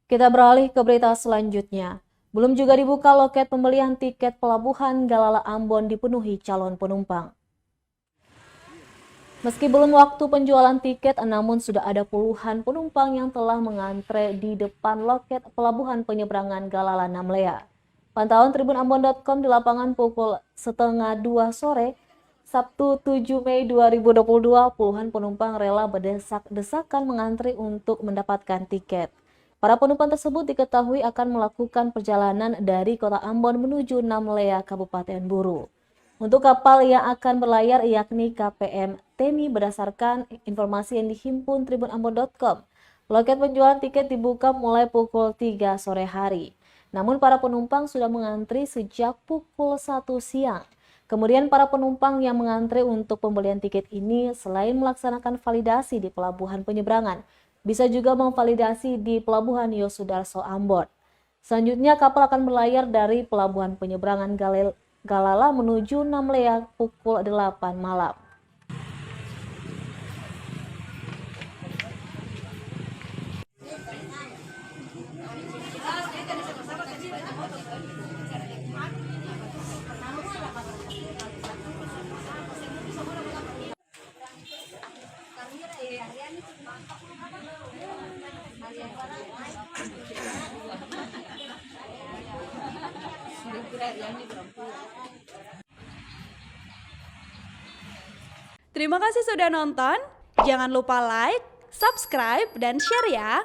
Kita beralih ke berita selanjutnya. Belum juga dibuka loket pembelian tiket pelabuhan Galala Ambon dipenuhi calon penumpang. Meski belum waktu penjualan tiket, namun sudah ada puluhan penumpang yang telah mengantre di depan loket pelabuhan penyeberangan Galala Namlea. Pantauan tribunambon.com di lapangan pukul 1:30 sore, Sabtu 7 Mei 2022, puluhan penumpang rela berdesak-desakan mengantri untuk mendapatkan tiket. Para penumpang tersebut diketahui akan melakukan perjalanan dari kota Ambon menuju Namlea, Kabupaten Buru. Untuk kapal yang akan berlayar yakni KPM Temi berdasarkan informasi yang dihimpun tribunambon.com. Loket penjualan tiket dibuka mulai pukul 3 sore hari. Namun para penumpang sudah mengantri sejak pukul 1 siang. Kemudian para penumpang yang mengantri untuk pembelian tiket ini selain melaksanakan validasi di pelabuhan penyeberangan, bisa juga memvalidasi di Pelabuhan Yosudarso Ambon. Selanjutnya kapal akan berlayar dari pelabuhan penyeberangan Galala menuju Namlea pukul 8 malam. Terima kasih sudah nonton. Jangan lupa like, subscribe, dan share ya.